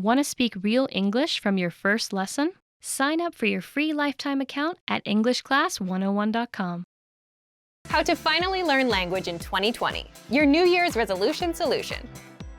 Want to speak real English from your first lesson? Sign up for your free lifetime account at EnglishClass101.com. How to finally learn language in 2020, your New Year's resolution solution.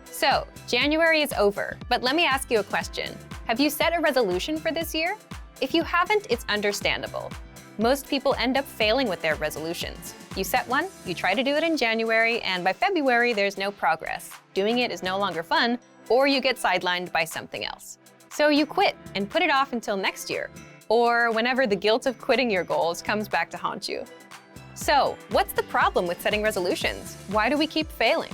So, January is over, but let me ask you a question. Have you set a resolution for this year? If you haven't, it's understandable. Most people end up failing with their resolutions. You set one, you try to do it in January, and by February, there's no progress. Doing it is no longer fun, or you get sidelined by something else. So you quit and put it off until next year, or whenever the guilt of quitting your goals comes back to haunt you. So, what's the problem with setting resolutions? Why do we keep failing?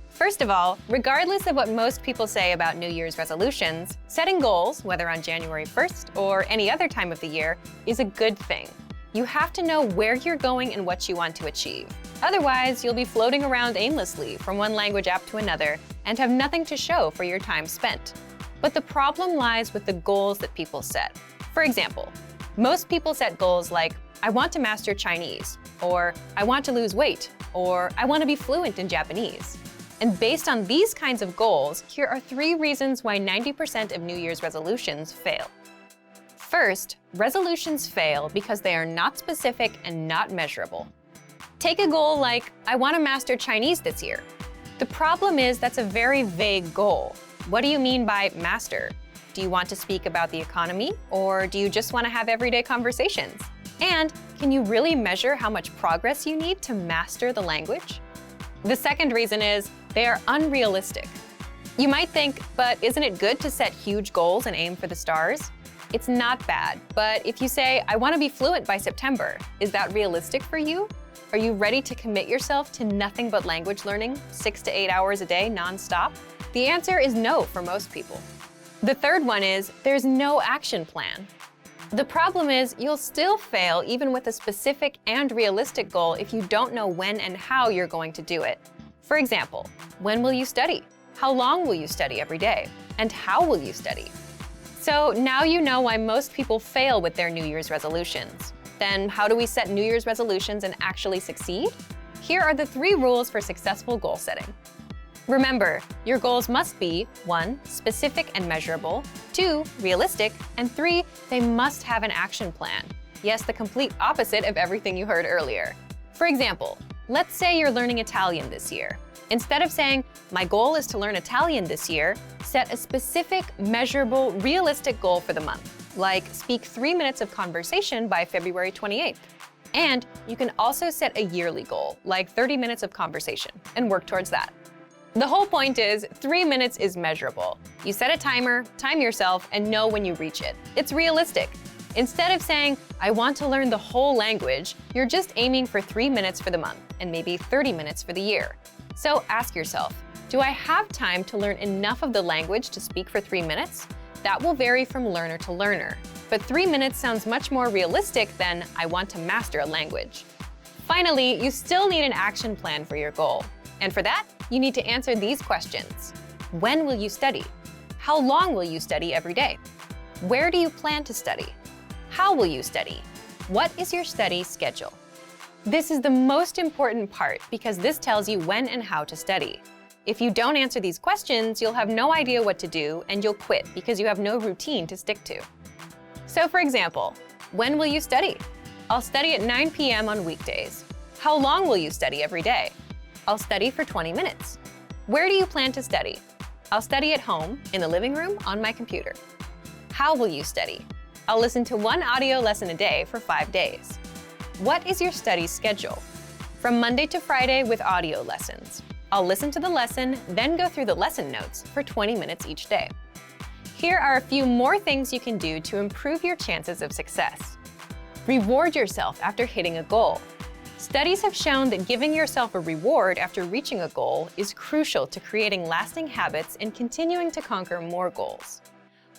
First of all, regardless of what most people say about New Year's resolutions, setting goals, whether on January 1st or any other time of the year, is a good thing. You have to know where you're going and what you want to achieve. Otherwise, you'll be floating around aimlessly from one language app to another and have nothing to show for your time spent. But the problem lies with the goals that people set. For example, most people set goals like, I want to master Chinese, or I want to lose weight, or I want to be fluent in Japanese. And based on these kinds of goals, here are 3 reasons why 90% of New Year's resolutions fail. First, resolutions fail because they are not specific and not measurable. Take a goal like, I want to master Chinese this year. The problem is that's a very vague goal. What do you mean by master? Do you want to speak about the economy, or do you just want to have everyday conversations? And can you really measure how much progress you need to master the language? The second reason is they are unrealistic. You might think, but isn't it good to set huge goals and aim for the stars? It's not bad, but if you say, I want to be fluent by September, is that realistic for you? Are you ready to commit yourself to nothing but language learning, 6 to 8 hours a day nonstop? The answer is no for most people. The third one is there's no action plan. The problem is you'll still fail even with a specific and realistic goal if you don't know when and how you're going to do it. For example, when will you study? How long will you study every day? And how will you study? So now you know why most people fail with their New Year's resolutions. Then how do we set New Year's resolutions and actually succeed? Here are the 3 rules for successful goal setting. Remember, your goals must be 1. Specific and measurable, 2. Realistic, and 3. They must have an action plan. Yes, the complete opposite of everything you heard earlier. For example, let's say you're learning Italian this year. Instead of saying, my goal is to learn Italian this year, set a specific, measurable, realistic goal for the month, like speak 3 minutes of conversation by February 28th. And you can also set a yearly goal, like 30 minutes of conversation, and work towards that. The whole point is 3 minutes is measurable. You set a timer, time yourself, and know when you reach it. It's realistic. Instead of saying, I want to learn the whole language, you're just aiming for 3 minutes for the month and maybe 30 minutes for the year. So ask yourself, do I have time to learn enough of the language to speak for 3 minutes? That will vary from learner to learner. But 3 minutes sounds much more realistic than I want to master a language. Finally, you still need an action plan for your goal. And for that, you need to answer these questions. When will you study? How long will you study every day? Where do you plan to study? How will you study? What is your study schedule? This is the most important part because this tells you when and how to study. If you don't answer these questions, you'll have no idea what to do and you'll quit because you have no routine to stick to. So for example, when will you study? I'll study at 9 p.m. on weekdays. How long will you study every day? I'll study for 20 minutes. Where do you plan to study? I'll study at home, in the living room, on my computer. How will you study? I'll listen to 1 audio lesson a day for 5 days. What is your study schedule? From Monday to Friday with audio lessons. I'll listen to the lesson, then go through the lesson notes for 20 minutes each day. Here are a few more things you can do to improve your chances of success. Reward yourself after hitting a goal. Studies have shown that giving yourself a reward after reaching a goal is crucial to creating lasting habits and continuing to conquer more goals.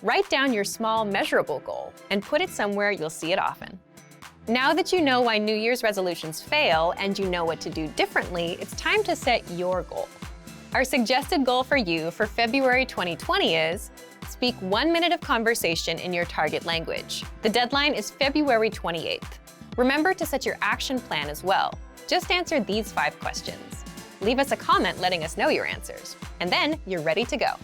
Write down your small, measurable goal and put it somewhere you'll see it often. Now that you know why New Year's resolutions fail and you know what to do differently, it's time to set your goal. Our suggested goal for you for February 2020 is speak 1 minute of conversation in your target language. The deadline is February 28th. Remember to set your action plan as well. Just answer these 5 questions. Leave us a comment letting us know your answers, and then you're ready to go.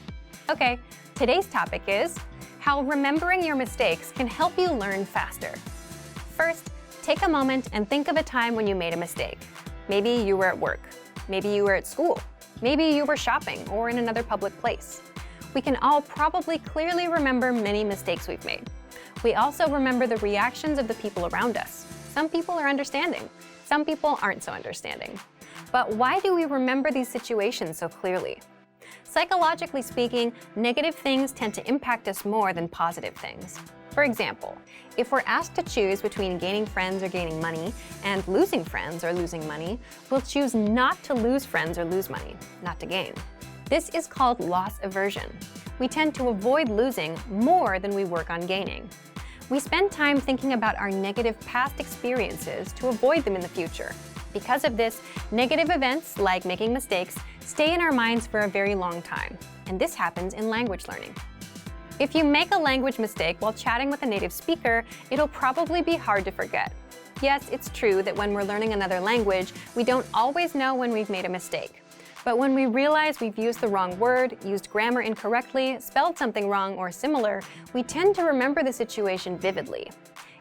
Okay, Today's topic is how remembering your mistakes can help you learn faster. First, take a moment and think of a time when you made a mistake. Maybe you were at work, maybe you were at school, maybe you were shopping or in another public place. We can all probably clearly remember many mistakes we've made. We also remember the reactions of the people around us. Some people are understanding, some people aren't so understanding. But why do we remember these situations so clearly? Psychologically speaking, negative things tend to impact us more than positive things. For example, if we're asked to choose between gaining friends or gaining money and losing friends or losing money, we'll choose not to lose friends or lose money, not to gain. This is called loss aversion. We tend to avoid losing more than we work on gaining. We spend time thinking about our negative past experiences to avoid them in the future. Because of this, negative events, like making mistakes, stay in our minds for a very long time. And this happens in language learning. If you make a language mistake while chatting with a native speaker, it'll probably be hard to forget. Yes, it's true that when we're learning another language, we don't always know when we've made a mistake. But when we realize we've used the wrong word, used grammar incorrectly, spelled something wrong or similar, we tend to remember the situation vividly.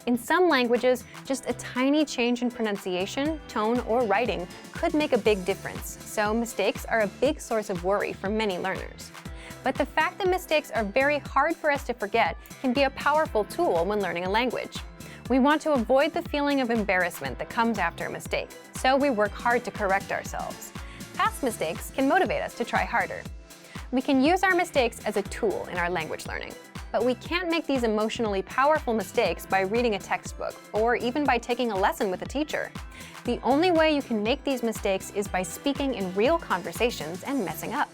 In some languages, just a tiny change in pronunciation, tone, or writing could make a big difference, so mistakes are a big source of worry for many learners. But the fact that mistakes are very hard for us to forget can be a powerful tool when learning a language. We want to avoid the feeling of embarrassment that comes after a mistake, so we work hard to correct ourselves. Past mistakes can motivate us to try harder. We can use our mistakes as a tool in our language learning. But we can't make these emotionally powerful mistakes by reading a textbook or even by taking a lesson with a teacher. The only way you can make these mistakes is by speaking in real conversations and messing up.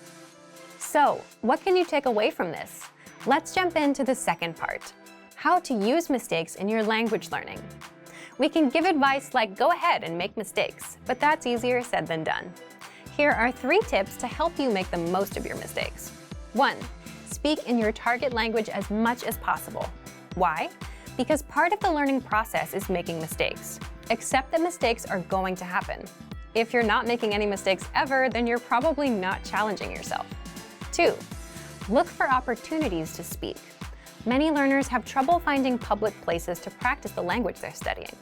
So, what can you take away from this? Let's jump into the second part: how to use mistakes in your language learning. We can give advice like go ahead and make mistakes, but that's easier said than done. Here are 3 tips to help you make the most of your mistakes. 1. Speak in your target language as much as possible. Why? Because part of the learning process is making mistakes. Accept that mistakes are going to happen. If you're not making any mistakes ever, then you're probably not challenging yourself. 2. Look for opportunities to speak. Many learners have trouble finding public places to practice the language they're studying.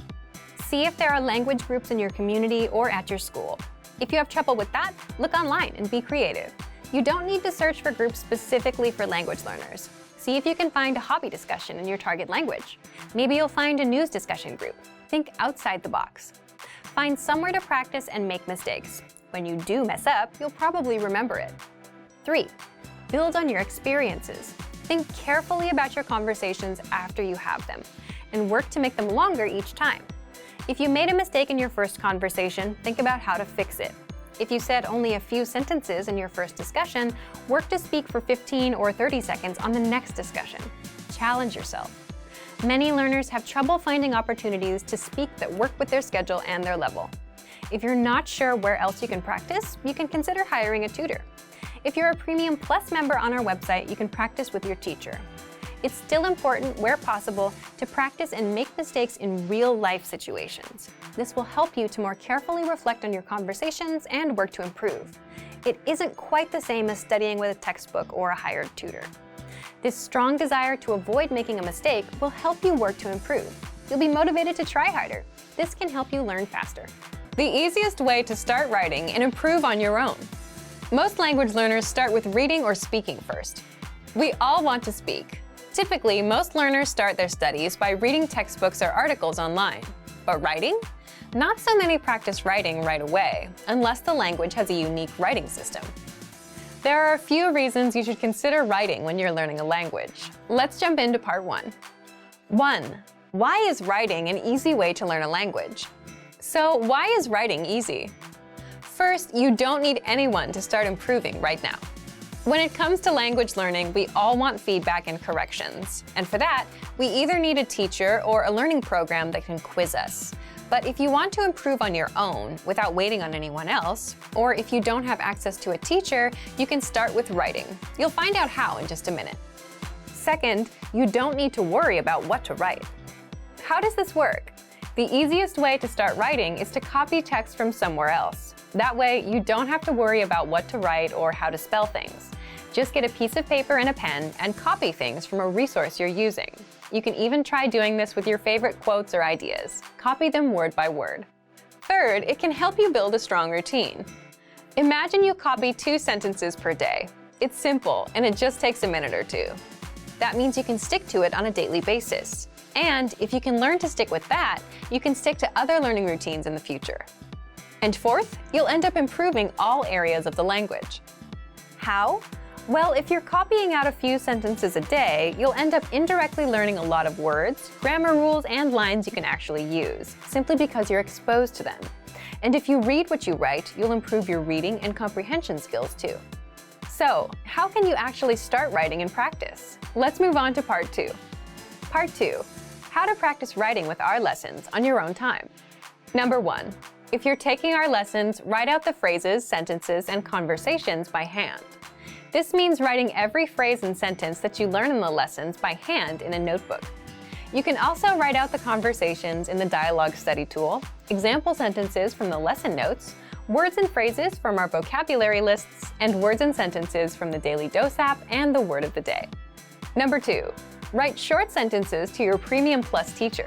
See if there are language groups in your community or at your school. If you have trouble with that, look online and be creative. You don't need to search for groups specifically for language learners. See if you can find a hobby discussion in your target language. Maybe you'll find a news discussion group. Think outside the box. Find somewhere to practice and make mistakes. When you do mess up, you'll probably remember it. 3. Build on your experiences. Think carefully about your conversations after you have them, and work to make them longer each time. If you made a mistake in your first conversation, think about how to fix it. If you said only a few sentences in your first discussion, work to speak for 15 or 30 seconds on the next discussion. Challenge yourself. Many learners have trouble finding opportunities to speak that work with their schedule and their level. If you're not sure where else you can practice, you can consider hiring a tutor. If you're a Premium Plus member on our website, you can practice with your teacher. It's still important, where possible, to practice and make mistakes in real-life situations. This will help you to more carefully reflect on your conversations and work to improve. It isn't quite the same as studying with a textbook or a hired tutor. This strong desire to avoid making a mistake will help you work to improve. You'll be motivated to try harder. This can help you learn faster. The easiest way to start writing and improve on your own. Most language learners start with reading or speaking first. We all want to speak. Typically, most learners start their studies by reading textbooks or articles online. But writing? Not so many practice writing right away, unless the language has a unique writing system. There are a few reasons you should consider writing when you're learning a language. Let's jump into part 1. 1. Why is writing an easy way to learn a language? So, why is writing easy? First, you don't need anyone to start improving right now. When it comes to language learning, we all want feedback and corrections. And for that, we either need a teacher or a learning program that can quiz us. But if you want to improve on your own without waiting on anyone else, or if you don't have access to a teacher, you can start with writing. You'll find out how in just a minute. Second, you don't need to worry about what to write. How does this work? The easiest way to start writing is to copy text from somewhere else. That way, you don't have to worry about what to write or how to spell things. Just get a piece of paper and a pen and copy things from a resource you're using. You can even try doing this with your favorite quotes or ideas. Copy them word by word. Third, it can help you build a strong routine. Imagine you copy 2 sentences per day. It's simple, and it just takes a minute or 2. That means you can stick to it on a daily basis. And if you can learn to stick with that, you can stick to other learning routines in the future. And fourth, you'll end up improving all areas of the language. How? Well, if you're copying out a few sentences a day, you'll end up indirectly learning a lot of words, grammar rules, and lines you can actually use, simply because you're exposed to them. And if you read what you write, you'll improve your reading and comprehension skills too. So, how can you actually start writing and practice? Let's move on to part 2. Part 2, how to practice writing with our lessons on your own time. Number 1, if you're taking our lessons, write out the phrases, sentences, and conversations by hand. This means writing every phrase and sentence that you learn in the lessons by hand in a notebook. You can also write out the conversations in the dialogue study tool, example sentences from the lesson notes, words and phrases from our vocabulary lists, and words and sentences from the Daily Dose app and the Word of the Day. Number 2, write short sentences to your Premium Plus teacher.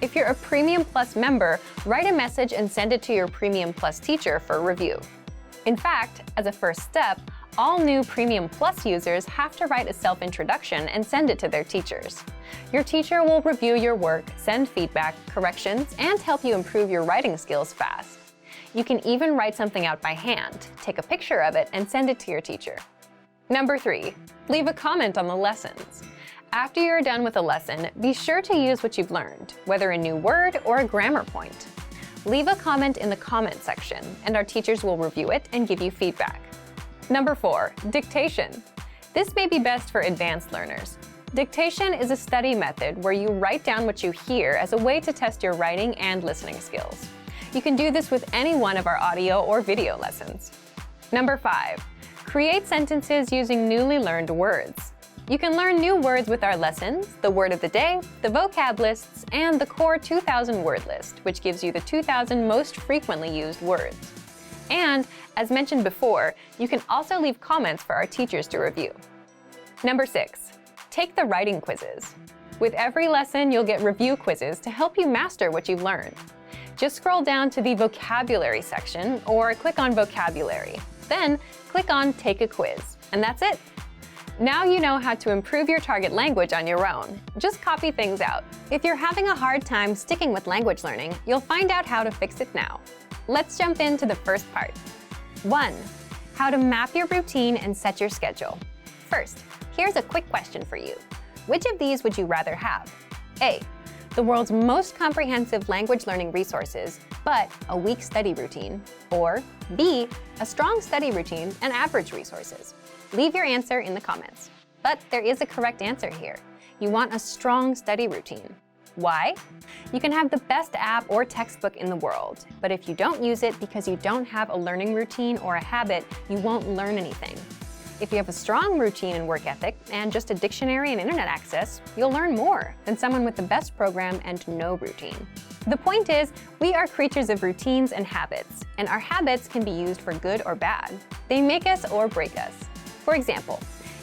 If you're a Premium Plus member, write a message and send it to your Premium Plus teacher for review. In fact, as a first step, all new Premium Plus users have to write a self-introduction and send it to their teachers. Your teacher will review your work, send feedback, corrections, and help you improve your writing skills fast. You can even write something out by hand, take a picture of it, and send it to your teacher. Number 3, leave a comment on the lessons. After you're done with a lesson, be sure to use what you've learned, whether a new word or a grammar point. Leave a comment in the comment section, and our teachers will review it and give you feedback. Number 4, dictation. This may be best for advanced learners. Dictation is a study method where you write down what you hear as a way to test your writing and listening skills. You can do this with any one of our audio or video lessons. Number 5, create sentences using newly learned words. You can learn new words with our lessons, the word of the day, the vocab lists, and the core 2,000 word list, which gives you the 2,000 most frequently used words. And, as mentioned before, you can also leave comments for our teachers to review. Number 6, take the writing quizzes. With every lesson, you'll get review quizzes to help you master what you've learned. Just scroll down to the vocabulary section or click on vocabulary. Then click on Take a Quiz, and that's it. Now you know how to improve your target language on your own. Just copy things out. If you're having a hard time sticking with language learning, you'll find out how to fix it now. Let's jump into the first part. 1, how to map your routine and set your schedule. First, here's a quick question for you. Which of these would you rather have? A, the world's most comprehensive language learning resources, but a weak study routine. Or B, a strong study routine and average resources. Leave your answer in the comments. But there is a correct answer here. You want a strong study routine. Why? You can have the best app or textbook in the world, but if you don't use it because you don't have a learning routine or a habit, you won't learn anything. If you have a strong routine and work ethic and just a dictionary and internet access, you'll learn more than someone with the best program and no routine. The point is, we are creatures of routines and habits, and our habits can be used for good or bad. They make us or break us. For example,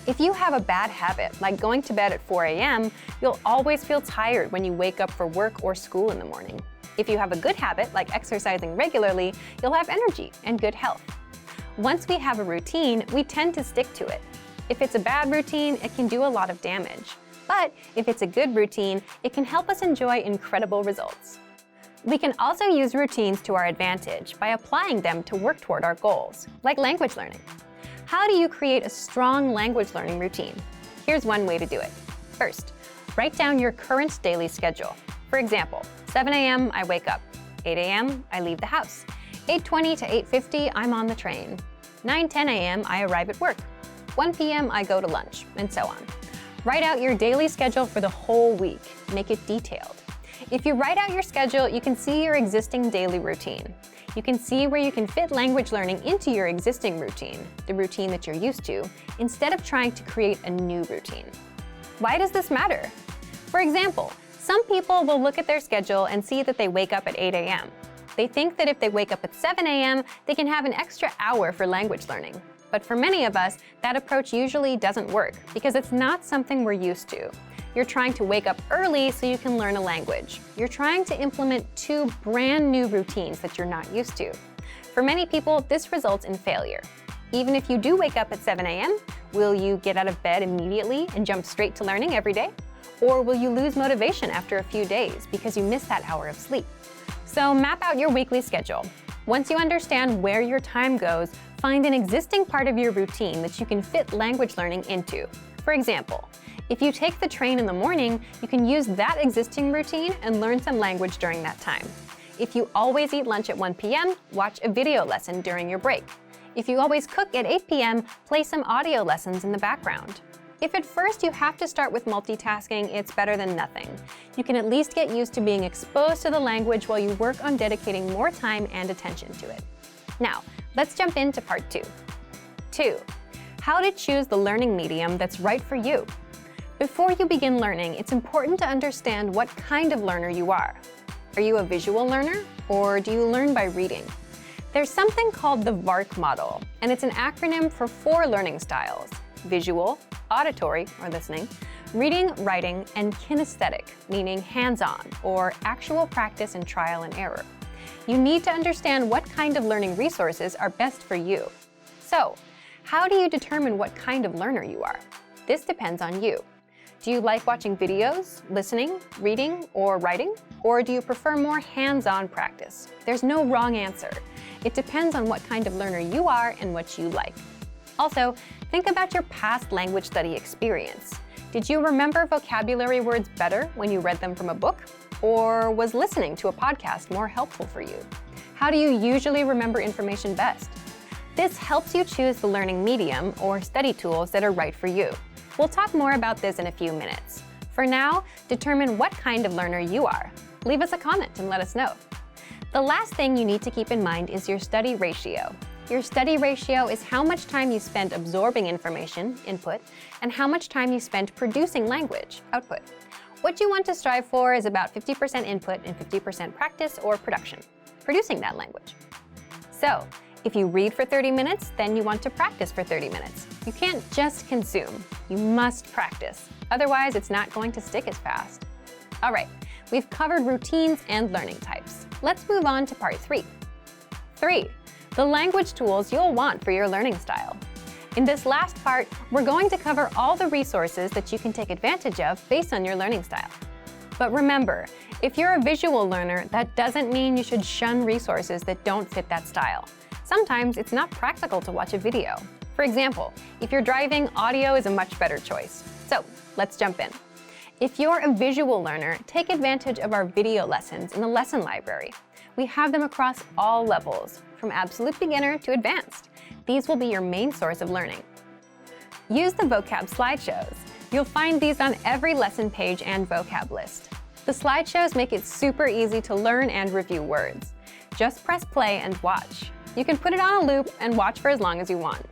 if you have a bad habit, like going to bed at 4 a.m., you'll always feel tired when you wake up for work or school in the morning. If you have a good habit, like exercising regularly, you'll have energy and good health. Once we have a routine, we tend to stick to it. If it's a bad routine, it can do a lot of damage. But if it's a good routine, it can help us enjoy incredible results. We can also use routines to our advantage by applying them to work toward our goals, like language learning. How do you create a strong language learning routine? Here's one way to do it. First, write down your current daily schedule. For example, 7 a.m. I wake up. 8 a.m. I leave the house. 8:20 to 8:50 I'm on the train. 9:10 a.m. I arrive at work. 1 p.m. I go to lunch, and so on. Write out your daily schedule for the whole week. Make it detailed. If you write out your schedule, you can see your existing daily routine. You can see where you can fit language learning into your existing routine, the routine that you're used to, instead of trying to create a new routine. Why does this matter? For example, some people will look at their schedule and see that they wake up at 8 a.m. They think that if they wake up at 7 a.m., they can have an extra hour for language learning. But for many of us, that approach usually doesn't work because it's not something we're used to. You're trying to wake up early so you can learn a language. You're trying to implement two brand new routines that you're not used to. For many people, this results in failure. Even if you do wake up at 7 a.m., will you get out of bed immediately and jump straight to learning every day? Or will you lose motivation after a few days because you missed that hour of sleep? So map out your weekly schedule. Once you understand where your time goes, find an existing part of your routine that you can fit language learning into. For example, if you take the train in the morning, you can use that existing routine and learn some language during that time. If you always eat lunch at 1 p.m., watch a video lesson during your break. If you always cook at 8 p.m., play some audio lessons in the background. If at first you have to start with multitasking, it's better than nothing. You can at least get used to being exposed to the language while you work on dedicating more time and attention to it. Now, let's jump into part 2. 2. How to choose the learning medium that's right for you. Before you begin learning, it's important to understand what kind of learner you are. Are you a visual learner, or do you learn by reading? There's something called the VARK model, and it's an acronym for 4 learning styles: visual, auditory, or listening, reading, writing, and kinesthetic, meaning hands-on, or actual practice and trial and error. You need to understand what kind of learning resources are best for you. So, how do you determine what kind of learner you are? This depends on you. Do you like watching videos, listening, reading, or writing? Or do you prefer more hands-on practice? There's no wrong answer. It depends on what kind of learner you are and what you like. Also, think about your past language study experience. Did you remember vocabulary words better when you read them from a book? Or was listening to a podcast more helpful for you? How do you usually remember information best? This helps you choose the learning medium or study tools that are right for you. We'll talk more about this in a few minutes. For now, determine what kind of learner you are. Leave us a comment and let us know. The last thing you need to keep in mind is your study ratio. Your study ratio is how much time you spend absorbing information, input, and how much time you spend producing language, output. What you want to strive for is about 50% input and 50% practice or production, producing that language. So, if you read for 30 minutes, then you want to practice for 30 minutes. You can't just consume, you must practice. Otherwise, it's not going to stick as fast. All right, we've covered routines and learning types. Let's move on to part 3. 3. The language tools you'll want for your learning style. In this last part, we're going to cover all the resources that you can take advantage of based on your learning style. But remember, if you're a visual learner, that doesn't mean you should shun resources that don't fit that style. Sometimes it's not practical to watch a video. For example, if you're driving, audio is a much better choice. So let's jump in. If you're a visual learner, take advantage of our video lessons in the lesson library. We have them across all levels, from absolute beginner to advanced. These will be your main source of learning. Use the vocab slideshows. You'll find these on every lesson page and vocab list. The slideshows make it super easy to learn and review words. Just press play and watch. You can put it on a loop and watch for as long as you want.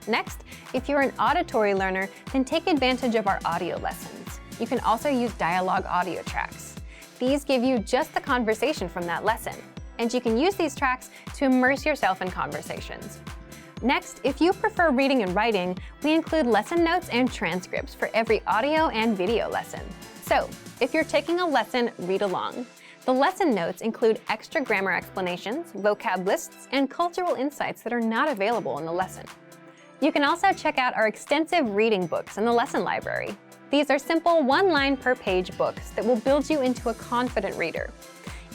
Next, if you're an auditory learner, then take advantage of our audio lessons. You can also use dialogue audio tracks. These give you just the conversation from that lesson, and you can use these tracks to immerse yourself in conversations. Next, if you prefer reading and writing, we include lesson notes and transcripts for every audio and video lesson. So, if you're taking a lesson, read along. The lesson notes include extra grammar explanations, vocab lists, and cultural insights that are not available in the lesson. You can also check out our extensive reading books in the lesson library. These are simple one-line per page books that will build you into a confident reader.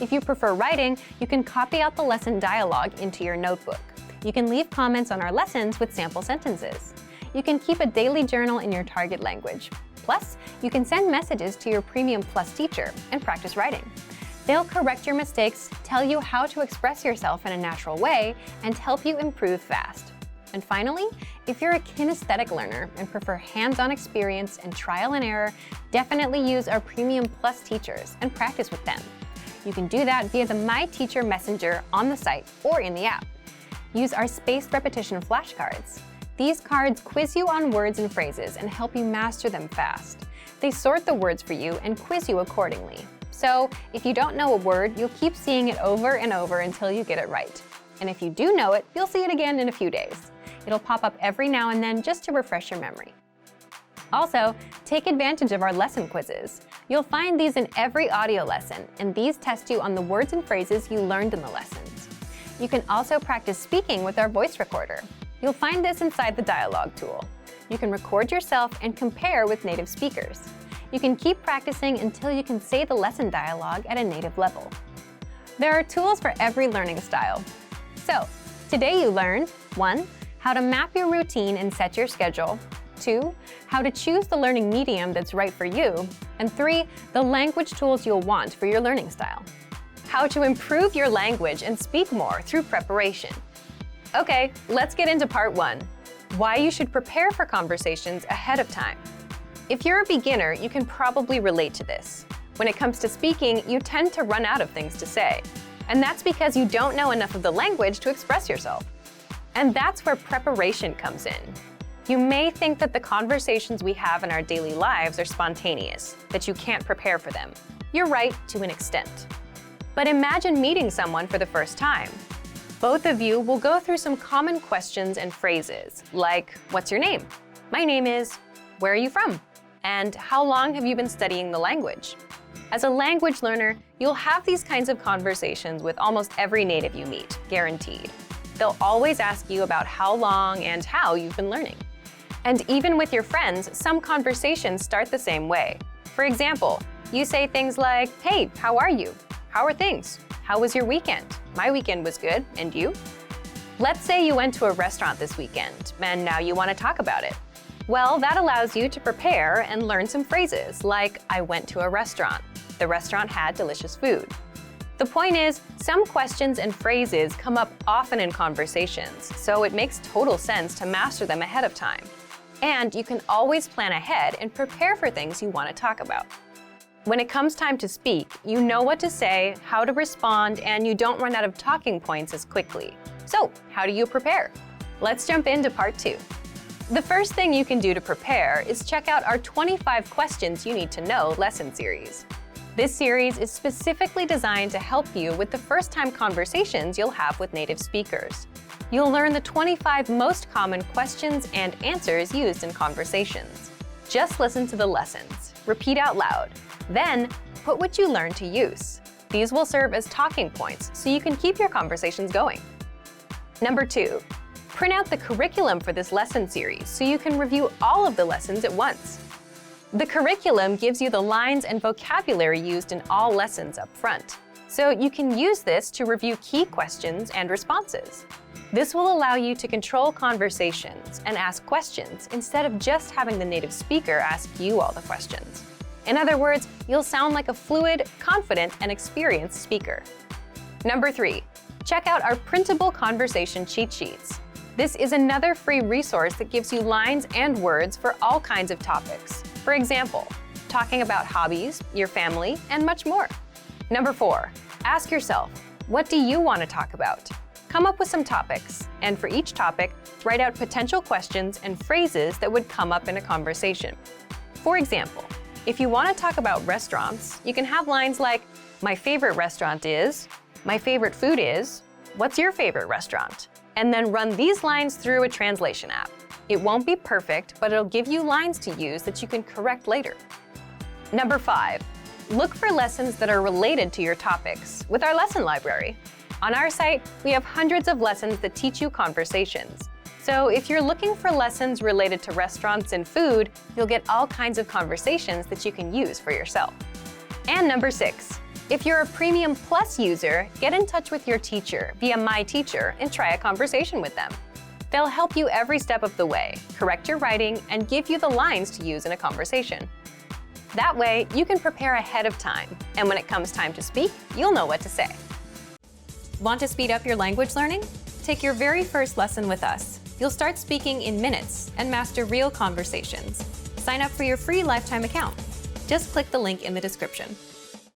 If you prefer writing, you can copy out the lesson dialogue into your notebook. You can leave comments on our lessons with sample sentences. You can keep a daily journal in your target language. Plus, you can send messages to your Premium Plus teacher and practice writing. They'll correct your mistakes, tell you how to express yourself in a natural way, and help you improve fast. And finally, if you're a kinesthetic learner and prefer hands-on experience and trial and error, definitely use our Premium Plus teachers and practice with them. You can do that via the My Teacher Messenger on the site or in the app. Use our spaced repetition flashcards. These cards quiz you on words and phrases and help you master them fast. They sort the words for you and quiz you accordingly. So, if you don't know a word, you'll keep seeing it over and over until you get it right. And if you do know it, you'll see it again in a few days. It'll pop up every now and then just to refresh your memory. Also, take advantage of our lesson quizzes. You'll find these in every audio lesson, and these test you on the words and phrases you learned in the lessons. You can also practice speaking with our voice recorder. You'll find this inside the dialogue tool. You can record yourself and compare with native speakers. You can keep practicing until you can say the lesson dialogue at a native level. There are tools for every learning style. So, today you learned 1. How to map your routine and set your schedule. 2. How to choose the learning medium that's right for you. And 3. The language tools you'll want for your learning style. How to improve your language and speak more through preparation. Okay, let's get into part 1. Why you should prepare for conversations ahead of time. If you're a beginner, you can probably relate to this. When it comes to speaking, you tend to run out of things to say. And that's because you don't know enough of the language to express yourself. And that's where preparation comes in. You may think that the conversations we have in our daily lives are spontaneous, that you can't prepare for them. You're right to an extent. But imagine meeting someone for the first time. Both of you will go through some common questions and phrases, like, what's your name? My name is, where are you from? And how long have you been studying the language? As a language learner, you'll have these kinds of conversations with almost every native you meet, guaranteed. They'll always ask you about how long and how you've been learning. And even with your friends, some conversations start the same way. For example, you say things like, hey, how are you? How are things? How was your weekend? My weekend was good, and you? Let's say you went to a restaurant this weekend, and now you want to talk about it. Well, that allows you to prepare and learn some phrases like, I went to a restaurant. The restaurant had delicious food. The point is, some questions and phrases come up often in conversations, so it makes total sense to master them ahead of time. And you can always plan ahead and prepare for things you want to talk about. When it comes time to speak, you know what to say, how to respond, and you don't run out of talking points as quickly. So, how do you prepare? Let's jump into part 2. The first thing you can do to prepare is check out our 25 questions you need to know lesson series. This series is specifically designed to help you with the first-time conversations you'll have with native speakers. You'll learn the 25 most common questions and answers used in conversations. Just listen to the lessons, repeat out loud, then put what you learned to use. These will serve as talking points so you can keep your conversations going. Number 2. Print out the curriculum for this lesson series so you can review all of the lessons at once. The curriculum gives you the lines and vocabulary used in all lessons up front, so you can use this to review key questions and responses. This will allow you to control conversations and ask questions instead of just having the native speaker ask you all the questions. In other words, you'll sound like a fluid, confident, and experienced speaker. Number 3. Check out our printable conversation cheat sheets. This is another free resource that gives you lines and words for all kinds of topics. For example, talking about hobbies, your family, and much more. Number 4. Ask yourself, what do you want to talk about? Come up with some topics, and for each topic, write out potential questions and phrases that would come up in a conversation. For example, if you want to talk about restaurants, you can have lines like, my favorite restaurant is, my favorite food is, what's your favorite restaurant? And then run these lines through a translation app. It won't be perfect, but it'll give you lines to use that you can correct later. Number 5. Look for lessons that are related to your topics with our lesson library. On our site, we have hundreds of lessons that teach you conversations. So if you're looking for lessons related to restaurants and food, you'll get all kinds of conversations that you can use for yourself. And number 6. If you're a Premium Plus user, get in touch with your teacher via My Teacher and try a conversation with them. They'll help you every step of the way, correct your writing, and give you the lines to use in a conversation. That way, you can prepare ahead of time, and when it comes time to speak, you'll know what to say. Want to speed up your language learning? Take your very first lesson with us. You'll start speaking in minutes and master real conversations. Sign up for your free lifetime account. Just click the link in the description.